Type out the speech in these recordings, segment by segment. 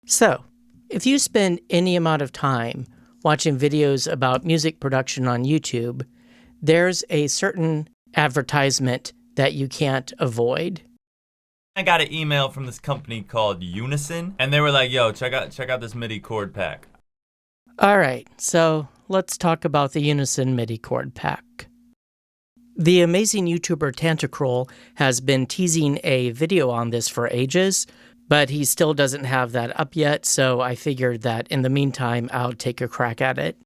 So, if you spend any amount of time watching videos about music production on YouTube, there's a certain advertisement that you can't avoid. I got an email from this company called Unison, and they were like, yo, check out this MIDI chord pack. All right, so let's talk about the Unison MIDI Chord Pack. The amazing YouTuber Tantacruel has been teasing a video on this for ages, but he still doesn't have that up yet, so I figured that in the meantime, I'll take a crack at it.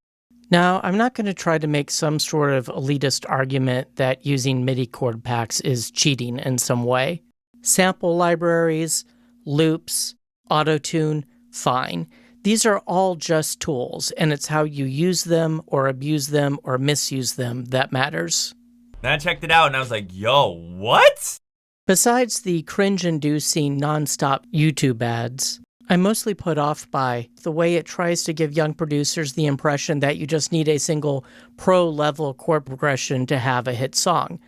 Now, I'm not going to try to make some sort of elitist argument that using MIDI chord packs is cheating in some way. Sample libraries, loops, auto-tune, fine. These are all just tools, and it's how you use them or abuse them or misuse them that matters. Then I checked it out and I was like, yo, what? Besides the cringe-inducing nonstop YouTube ads, I'm mostly put off by the way it tries to give young producers the impression that you just need a single pro-level chord progression to have a hit song,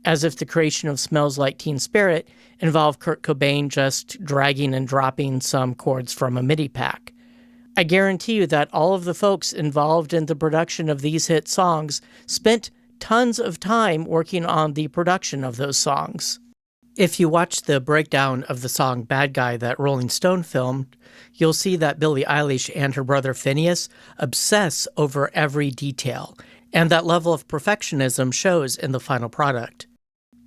as if the creation of Smells Like Teen Spirit involved Kurt Cobain just dragging and dropping some chords from a MIDI pack. I guarantee you that all of the folks involved in the production of these hit songs spent tons of time working on the production of those songs. If you watch the breakdown of the song Bad Guy that Rolling Stone filmed, you'll see that Billie Eilish and her brother Phineas obsess over every detail, and that level of perfectionism shows in the final product.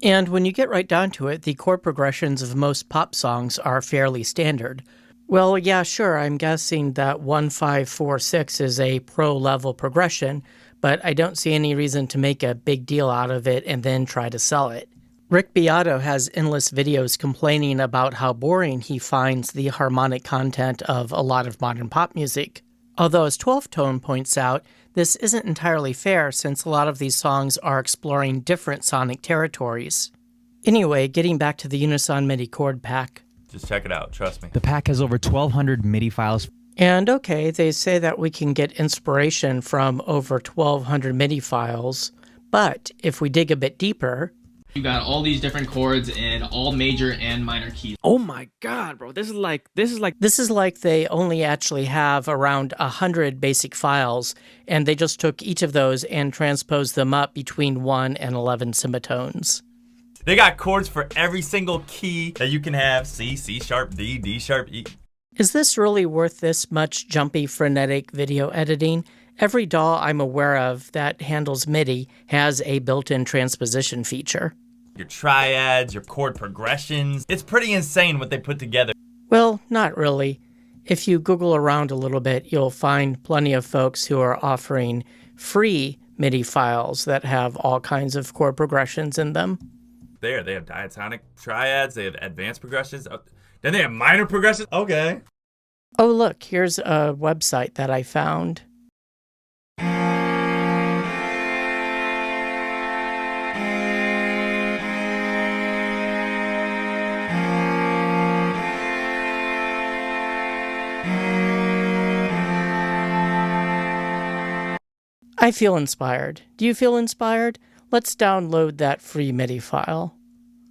And when you get right down to it, the chord progressions of most pop songs are fairly standard. Well, yeah, sure, I'm guessing that 1-5-4-6 is a pro-level progression, but I don't see any reason to make a big deal out of it and then try to sell it. Rick Beato has endless videos complaining about how boring he finds the harmonic content of a lot of modern pop music. Although, as 12 Tone points out, this isn't entirely fair since a lot of these songs are exploring different sonic territories. Anyway, getting back to the Unison MIDI Chord Pack. Just check it out, trust me. The pack has over 1,200 MIDI files. And okay, they say that we can get inspiration from over 1,200 MIDI files, but if we dig a bit deeper, you got all these different chords in all major and minor keys. Oh my god, bro. This is like they only actually have around 100 basic files, and they just took each of those and transposed them up between 1 and 11 semitones. They got chords for every single key that you can have. C, C sharp, D, D sharp, E. Is this really worth this much jumpy, frenetic video editing? Every DAW I'm aware of that handles MIDI has a built-in transposition feature. Your triads, your chord progressions. It's pretty insane what they put together. Well, not really. If you Google around a little bit, you'll find plenty of folks who are offering free MIDI files that have all kinds of chord progressions in them. They have diatonic triads, they have advanced progressions, then they have minor progressions. Okay. Oh, look, here's a website that I found. I feel inspired. Do you feel inspired? Let's download that free MIDI file.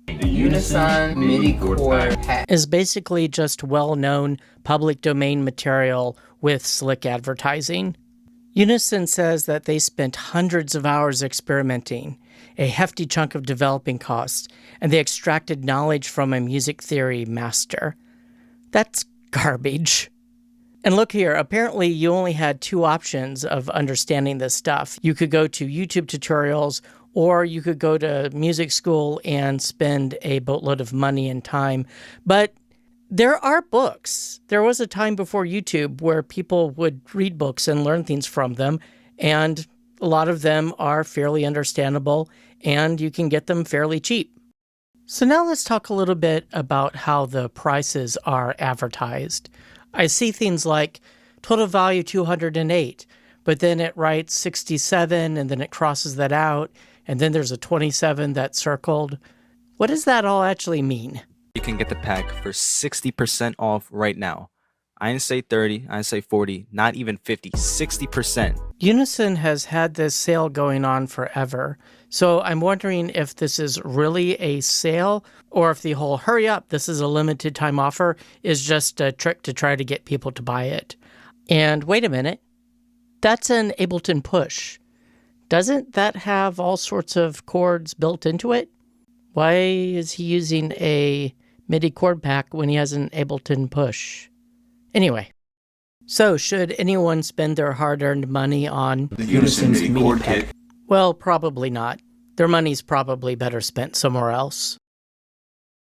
The Unison MIDI Chord Pack is basically just well-known public domain material with slick advertising. Unison says that they spent hundreds of hours experimenting, a hefty chunk of developing costs, and they extracted knowledge from a music theory master. That's garbage. And look here, apparently you only had 2 options of understanding this stuff. You could go to YouTube tutorials, or you could go to music school and spend a boatload of money and time. But there are books. There was a time before YouTube where people would read books and learn things from them, and a lot of them are fairly understandable, and you can get them fairly cheap. So now let's talk a little bit about how the prices are advertised. I see things like total value 208, but then it writes 67 and then it crosses that out, and then there's a 27 that's circled. What does that all actually mean? You can get the pack for 60% off right now. I didn't say 30, I didn't say 40, not even 50, 60%. Unison has had this sale going on forever. So I'm wondering if this is really a sale or if the whole hurry up, this is a limited time offer is just a trick to try to get people to buy it. And wait a minute, that's an Ableton Push. Doesn't that have all sorts of chords built into it? Why is he using a MIDI chord pack when he has an Ableton Push? Anyway, so should anyone spend their hard-earned money on The Unison MIDI Chord Pack. Well, probably not. Their money's probably better spent somewhere else.